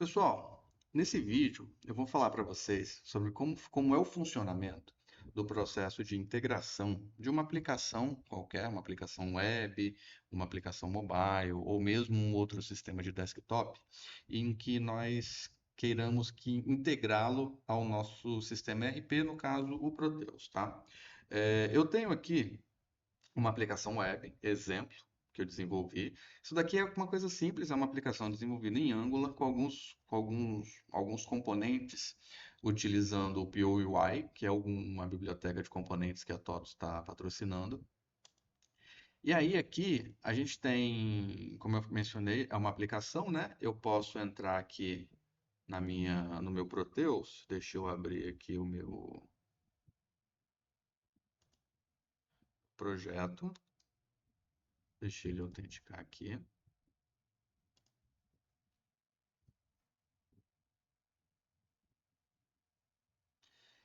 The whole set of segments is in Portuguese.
Pessoal, nesse vídeo eu vou falar para vocês sobre como é o funcionamento do processo de integração de uma aplicação qualquer, uma aplicação web, uma aplicação mobile ou mesmo um outro sistema de desktop, em que nós queiramos que integrá-lo ao nosso sistema ERP, no caso o Proteus, tá? Eu tenho aqui uma aplicação web, exemplo, que eu desenvolvi. Isso daqui é uma coisa simples, é uma aplicação desenvolvida em Angular com alguns componentes, utilizando o POUI, que é uma biblioteca de componentes que a TOTOS está patrocinando. E aí aqui a gente tem, como eu mencionei, é uma aplicação, né? Eu posso entrar aqui no meu Proteus, deixa eu abrir aqui o meu projeto, deixa ele autenticar aqui.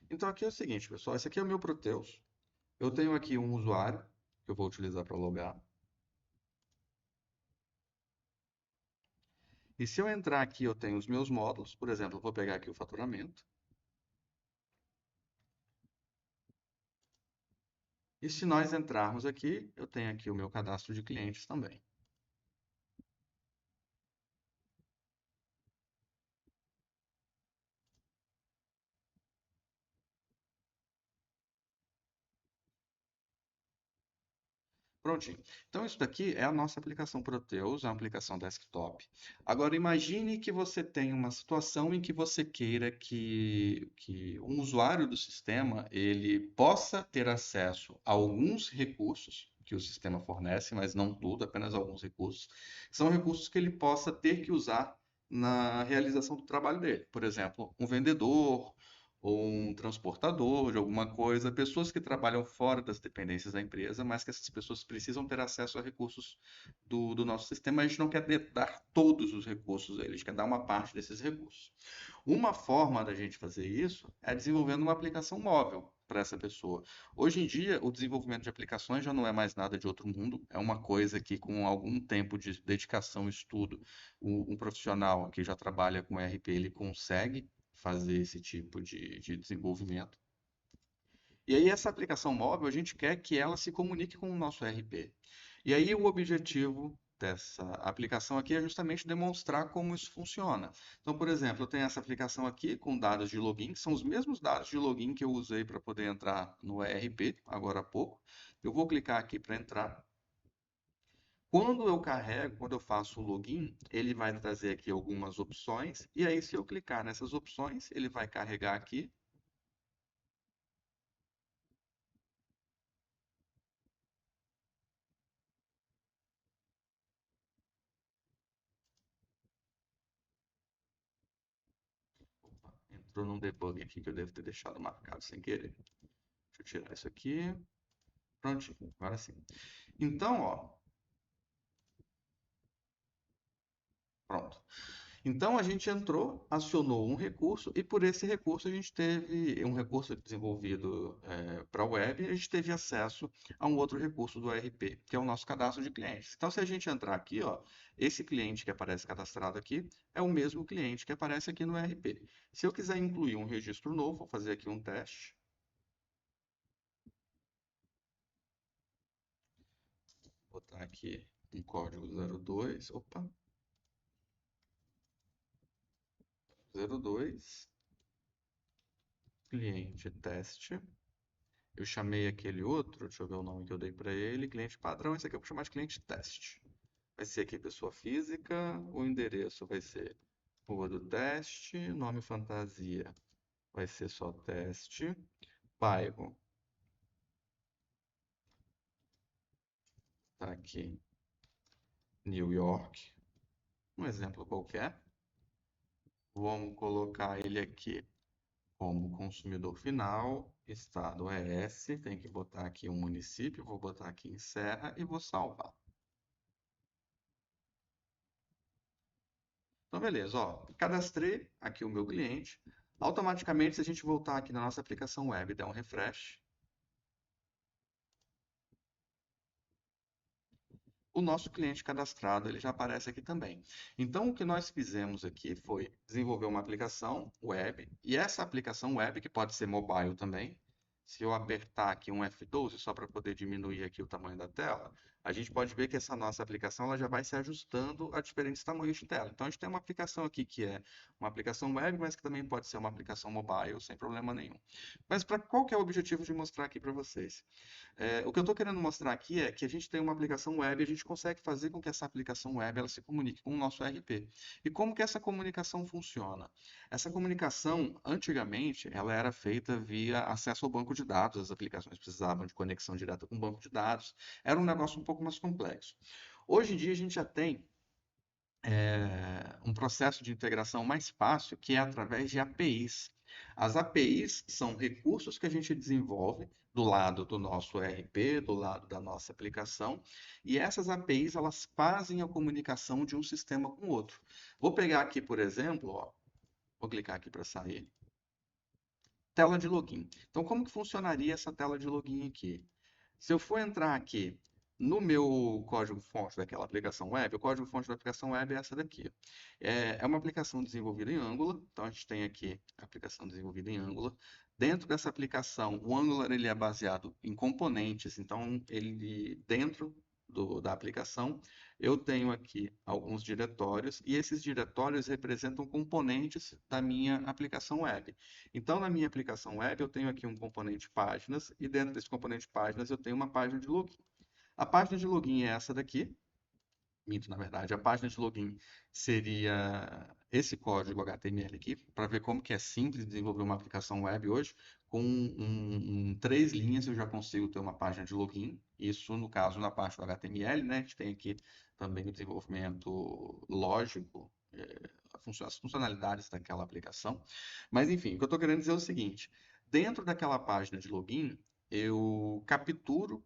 Então aqui é o seguinte, pessoal, esse aqui é o meu Proteus. Eu tenho aqui um usuário que eu vou utilizar para logar. E se eu entrar aqui, eu tenho os meus módulos. Por exemplo, eu vou pegar aqui o faturamento. E se nós entrarmos aqui, eu tenho aqui o meu cadastro de clientes também. Prontinho. Então, isso daqui é a nossa aplicação Proteus, é uma aplicação desktop. Agora, imagine que você tem uma situação em que você queira que um usuário do sistema ele possa ter acesso a alguns recursos que o sistema fornece, mas não tudo, apenas alguns recursos. São recursos que ele possa ter que usar na realização do trabalho dele. Por exemplo, um vendedor, ou um transportador de alguma coisa, pessoas que trabalham fora das dependências da empresa, mas que essas pessoas precisam ter acesso a recursos do nosso sistema. A gente não quer dar todos os recursos a eles, a gente quer dar uma parte desses recursos. Uma forma da gente fazer isso é desenvolvendo uma aplicação móvel para essa pessoa. Hoje em dia, o desenvolvimento de aplicações já não é mais nada de outro mundo, é uma coisa que, com algum tempo de dedicação e estudo, um profissional que já trabalha com ERP, ele consegue fazer esse tipo de desenvolvimento. E aí, essa aplicação móvel, a gente quer que ela se comunique com o nosso ERP. E aí, o objetivo dessa aplicação aqui é justamente demonstrar como isso funciona. Então, por exemplo, eu tenho essa aplicação aqui com dados de login, que são os mesmos dados de login que eu usei para poder entrar no ERP agora há pouco. Eu vou clicar aqui para entrar. Quando eu faço o login, ele vai trazer aqui algumas opções, e aí se eu clicar nessas opções, ele vai carregar aqui. Opa, entrou num debug aqui que eu devo ter deixado marcado sem querer. Deixa eu tirar isso aqui. Prontinho, agora sim. Então, ó, pronto. Então a gente entrou, acionou um recurso e por esse recurso a gente teve um recurso desenvolvido para a web e a gente teve acesso a um outro recurso do ERP, que é o nosso cadastro de clientes. Então se a gente entrar aqui, ó, esse cliente que aparece cadastrado aqui é o mesmo cliente que aparece aqui no ERP. Se eu quiser incluir um registro novo, vou fazer aqui um teste. Vou botar aqui um código 02, opa, 02, cliente teste. Eu chamei aquele outro, deixa eu ver o nome que eu dei para ele, cliente padrão, esse aqui eu vou chamar de cliente teste. Vai ser aqui pessoa física, o endereço vai ser Rua do Teste, nome fantasia vai ser só teste, bairro, tá aqui, New York, um exemplo qualquer. Vamos colocar ele aqui como consumidor final, estado é S, tem que botar aqui um município, vou botar aqui em Serra e vou salvar. Então, beleza, ó, cadastrei aqui o meu cliente. Automaticamente, se a gente voltar aqui na nossa aplicação web e der um refresh, o nosso cliente cadastrado ele já aparece aqui também. Então, o que nós fizemos aqui foi desenvolver uma aplicação web, e essa aplicação web, que pode ser mobile também, se eu apertar aqui um F12 só para poder diminuir aqui o tamanho da tela, a gente pode ver que essa nossa aplicação ela já vai se ajustando a diferentes tamanhos de tela. Então, a gente tem uma aplicação aqui que é uma aplicação web, mas que também pode ser uma aplicação mobile, sem problema nenhum. Mas para qual que é o objetivo de mostrar aqui para vocês? O que eu estou querendo mostrar aqui é que a gente tem uma aplicação web e a gente consegue fazer com que essa aplicação web ela se comunique com o nosso ERP. E como que essa comunicação funciona? Essa comunicação, antigamente, ela era feita via acesso ao banco de dados. As aplicações precisavam de conexão direta com o banco de dados. Era um negócio um pouco mais complexo. Hoje em dia, a gente já tem um processo de integração mais fácil, que é através de APIs. As APIs são recursos que a gente desenvolve do lado do nosso ERP, do lado da nossa aplicação, e essas APIs elas fazem a comunicação de um sistema com o outro. Vou pegar aqui, por exemplo, ó, vou clicar aqui para sair, tela de login. Então, como que funcionaria essa tela de login aqui? Se eu for entrar aqui no meu código-fonte daquela aplicação web, o código-fonte da aplicação web é essa daqui. É uma aplicação desenvolvida em Angular, então a gente tem aqui a aplicação desenvolvida em Angular. Dentro dessa aplicação, o Angular ele é baseado em componentes, então ele dentro da aplicação eu tenho aqui alguns diretórios e esses diretórios representam componentes da minha aplicação web. Então, na minha aplicação web, eu tenho aqui um componente páginas e dentro desse componente páginas eu tenho uma página de login. A página de login é essa daqui. Minto, na verdade. A página de login seria esse código HTML aqui, para ver como que é simples desenvolver uma aplicação web hoje. Com 3 linhas eu já consigo ter uma página de login. Isso, no caso, na parte do HTML, né? A gente tem aqui também o desenvolvimento lógico, as funcionalidades daquela aplicação. Mas, enfim, o que eu estou querendo dizer é o seguinte. Dentro daquela página de login, eu capturo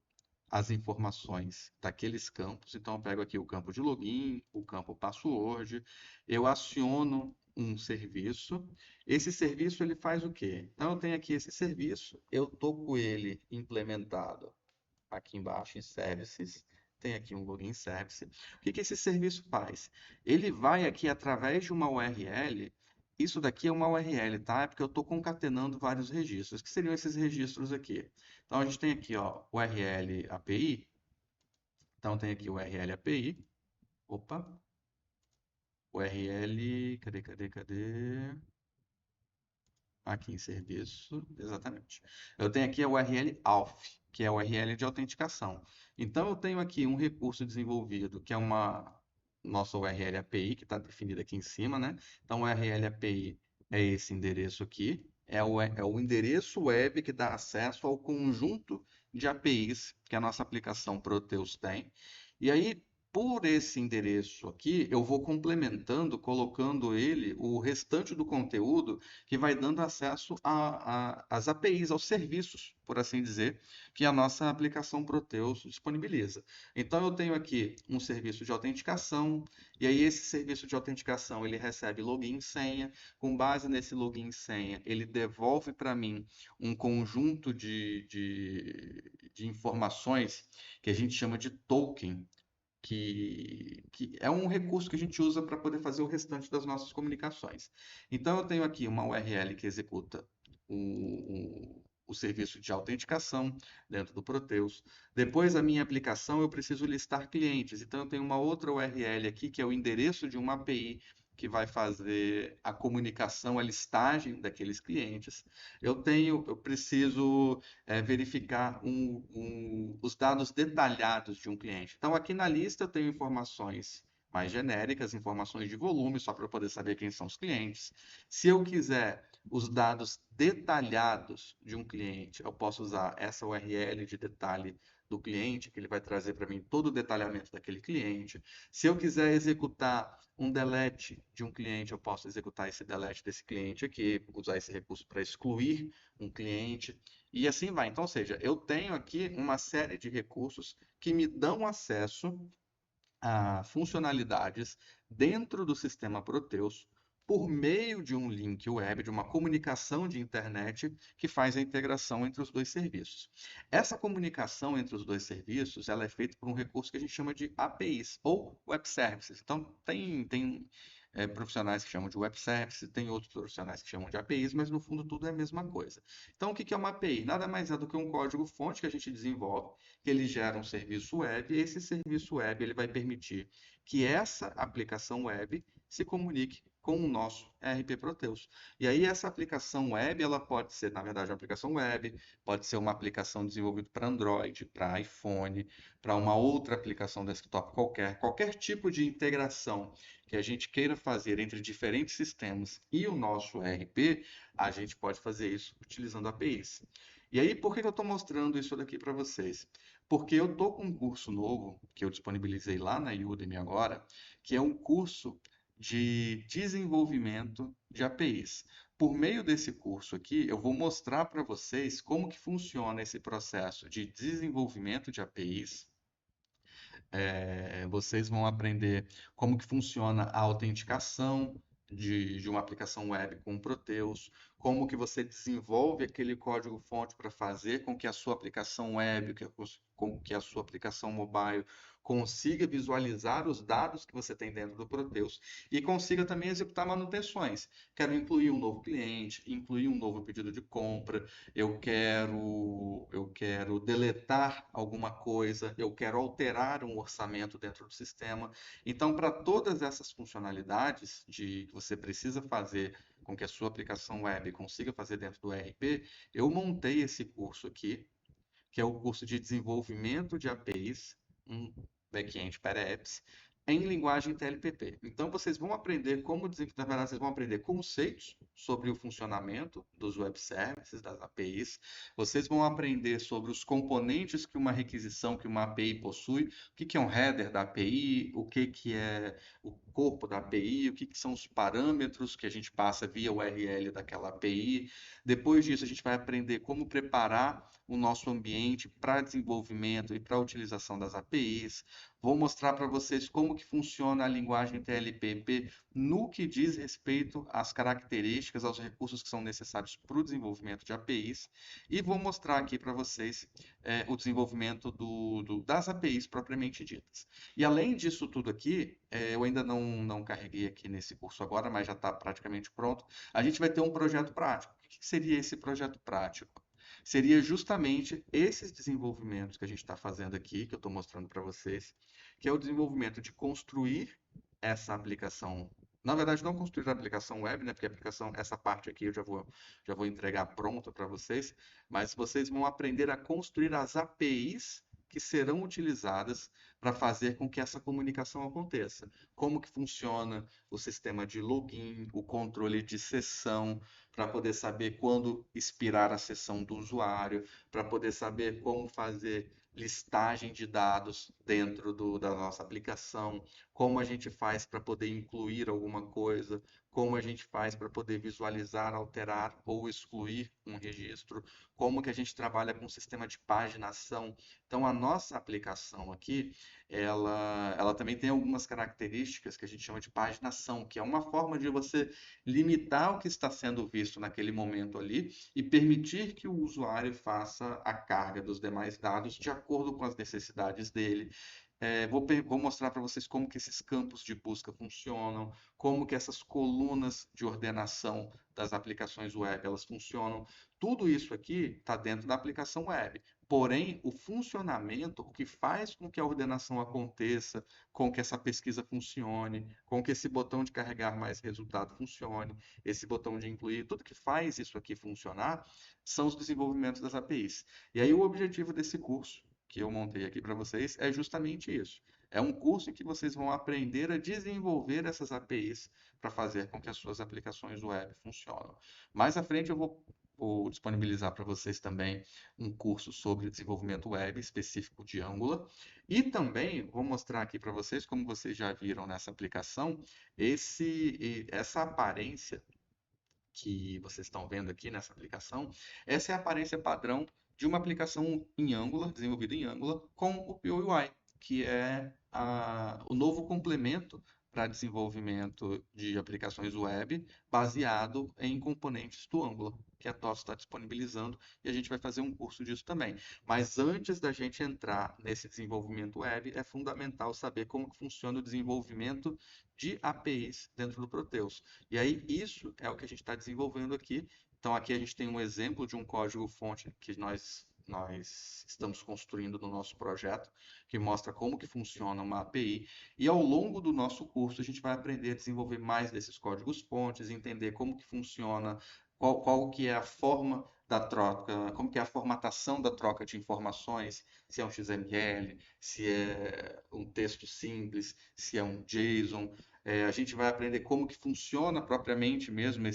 as informações daqueles campos. Então, eu pego aqui o campo de login, o campo password, eu aciono um serviço. Esse serviço ele faz o quê? Então, eu tenho aqui esse serviço, eu estou com ele implementado aqui embaixo em Services. Tem aqui um login service. O que que esse serviço faz? Ele vai aqui através de uma URL. Isso daqui é uma URL, tá? É porque eu estou concatenando vários registros. O que seriam esses registros aqui? Então a gente tem aqui, ó, URL API. Então tem aqui o URL API. Opa. URL. Cadê? Aqui em serviço, exatamente. Eu tenho aqui a URL auth, que é a URL de autenticação. Então, eu tenho aqui um recurso desenvolvido, que é uma nossa URL API, que está definida aqui em cima, né? Então, o URL API é esse endereço aqui, é o endereço web que dá acesso ao conjunto de APIs que a nossa aplicação Proteus tem. E aí, por esse endereço aqui, eu vou complementando, colocando ele, o restante do conteúdo que vai dando acesso às APIs, aos serviços, por assim dizer, que a nossa aplicação Proteus disponibiliza. Então, eu tenho aqui um serviço de autenticação, e aí esse serviço de autenticação ele recebe login e senha. Com base nesse login e senha, ele devolve para mim um conjunto de informações que a gente chama de token, que é um recurso que a gente usa para poder fazer o restante das nossas comunicações. Então, eu tenho aqui uma URL que executa o serviço de autenticação dentro do Proteus. Depois, a minha aplicação, eu preciso listar clientes. Então, eu tenho uma outra URL aqui, que é o endereço de uma API que vai fazer a comunicação, a listagem daqueles clientes. Eu preciso verificar os dados detalhados de um cliente. Então, aqui na lista eu tenho informações mais genéricas, informações de volume, só para eu poder saber quem são os clientes. Se eu quiser os dados detalhados de um cliente, eu posso usar essa URL de detalhe do cliente, que ele vai trazer para mim todo o detalhamento daquele cliente. Se eu quiser executar um delete de um cliente, eu posso executar esse delete desse cliente aqui, usar esse recurso para excluir um cliente. E assim vai. Então, ou seja, eu tenho aqui uma série de recursos que me dão acesso a funcionalidades dentro do sistema Proteus por meio de um link web, de uma comunicação de internet que faz a integração entre os dois serviços. Essa comunicação entre os dois serviços, ela é feita por um recurso que a gente chama de APIs ou Web Services. Então, tem profissionais que chamam de Web Services, tem outros profissionais que chamam de APIs, mas no fundo tudo é a mesma coisa. Então, o que é uma API? Nada mais é do que um código-fonte que a gente desenvolve, que ele gera um serviço web, e esse serviço web ele vai permitir que essa aplicação web se comunique com o nosso ERP Proteus. E aí essa aplicação web, ela pode ser, na verdade, uma aplicação web, pode ser uma aplicação desenvolvida para Android, para iPhone, para uma outra aplicação desktop qualquer, qualquer tipo de integração que a gente queira fazer entre diferentes sistemas e o nosso ERP, a gente pode fazer isso utilizando APIs. E aí, por que eu estou mostrando isso daqui para vocês? Porque eu estou com um curso novo que eu disponibilizei lá na Udemy agora, que é um curso de desenvolvimento de APIs. Por meio desse curso aqui, eu vou mostrar para vocês como que funciona esse processo de desenvolvimento de APIs. Vocês vão aprender como que funciona a autenticação de uma aplicação web com o Proteus, como que você desenvolve aquele código-fonte para fazer com que a sua aplicação web, com que a sua aplicação mobile consiga visualizar os dados que você tem dentro do Proteus e consiga também executar manutenções. Quero incluir um novo cliente, incluir um novo pedido de compra, eu quero deletar alguma coisa, eu quero alterar um orçamento dentro do sistema. Então, para todas essas funcionalidades que você precisa fazer com que a sua aplicação web consiga fazer dentro do ERP, eu montei esse curso aqui, que é o curso de desenvolvimento de APIs, um back-end para apps, em linguagem TLPP. Então, vocês vão aprender na verdade, vocês vão aprender conceitos sobre o funcionamento dos web services, das APIs. Vocês vão aprender sobre os componentes que uma requisição, que uma API possui, o que é um header da API, o que é o corpo da API, o que são os parâmetros que a gente passa via URL daquela API. Depois disso, a gente vai aprender como preparar o nosso ambiente para desenvolvimento e para a utilização das APIs. Vou mostrar para vocês como que funciona a linguagem TLPP no que diz respeito às características, aos recursos que são necessários para o desenvolvimento de APIs. E vou mostrar aqui para vocês o desenvolvimento das APIs propriamente ditas. E além disso tudo aqui, eu ainda não carreguei aqui nesse curso agora, mas já está praticamente pronto. A gente vai ter um projeto prático. O que seria esse projeto prático? Seria justamente esses desenvolvimentos que a gente está fazendo aqui, que eu estou mostrando para vocês, que é o desenvolvimento de construir essa aplicação. Na verdade, não construir a aplicação web, né? Porque a aplicação, essa parte aqui eu já vou entregar pronta para vocês, mas vocês vão aprender a construir as APIs que serão utilizadas para fazer com que essa comunicação aconteça. Como que funciona o sistema de login, o controle de sessão, para poder saber quando expirar a sessão do usuário, para poder saber como fazer listagem de dados dentro da nossa aplicação, como a gente faz para poder incluir alguma coisa, como a gente faz para poder visualizar, alterar ou excluir um registro, como que a gente trabalha com o sistema de paginação. Então, a nossa aplicação aqui, ela também tem algumas características que a gente chama de paginação, que é uma forma de você limitar o que está sendo visto naquele momento ali e permitir que o usuário faça a carga dos demais dados de acordo com as necessidades dele. Vou mostrar para vocês como que esses campos de busca funcionam, como que essas colunas de ordenação das aplicações web elas funcionam. Tudo isso aqui está dentro da aplicação web. Porém, o funcionamento, o que faz com que a ordenação aconteça, com que essa pesquisa funcione, com que esse botão de carregar mais resultado funcione, esse botão de incluir, tudo que faz isso aqui funcionar são os desenvolvimentos das APIs. E aí o objetivo desse curso que eu montei aqui para vocês é justamente isso. É um curso em que vocês vão aprender a desenvolver essas APIs para fazer com que as suas aplicações web funcionem. Mais à frente eu vou disponibilizar para vocês também um curso sobre desenvolvimento web específico de Angular. E também vou mostrar aqui para vocês, como vocês já viram nessa aplicação, essa aparência que vocês estão vendo aqui nessa aplicação, essa é a aparência padrão de uma aplicação em Angular, desenvolvida em Angular, com o POUI, que é o novo complemento para desenvolvimento de aplicações web baseado em componentes do Angular, que a TOS está disponibilizando, e a gente vai fazer um curso disso também. Mas antes da gente entrar nesse desenvolvimento web, é fundamental saber como que funciona o desenvolvimento de APIs dentro do Proteus. E aí, isso é o que a gente está desenvolvendo aqui. Então, aqui a gente tem um exemplo de um código-fonte que nós estamos construindo no nosso projeto, que mostra como que funciona uma API. E ao longo do nosso curso, a gente vai aprender a desenvolver mais desses códigos-fontes, entender como que funciona, qual que é a forma da troca, como que é a formatação da troca de informações, se é um XML, se é um texto simples, se é um JSON. A gente vai aprender como que funciona propriamente mesmo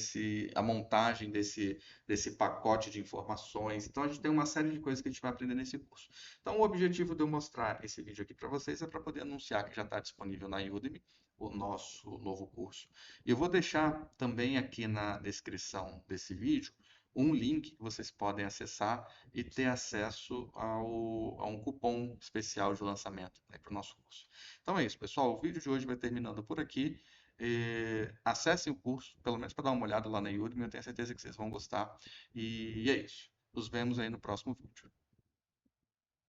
a montagem desse pacote de informações. Então, a gente tem uma série de coisas que a gente vai aprender nesse curso. Então, o objetivo de eu mostrar esse vídeo aqui para vocês é para poder anunciar que já está disponível na Udemy o nosso novo curso. E eu vou deixar também aqui na descrição desse vídeo um link que vocês podem acessar e ter acesso a um cupom especial de lançamento, né, para o nosso curso. Então é isso, pessoal. O vídeo de hoje vai terminando por aqui. Acessem o curso, pelo menos para dar uma olhada lá na Udemy. Eu tenho certeza que vocês vão gostar. E é isso. Nos vemos aí no próximo vídeo.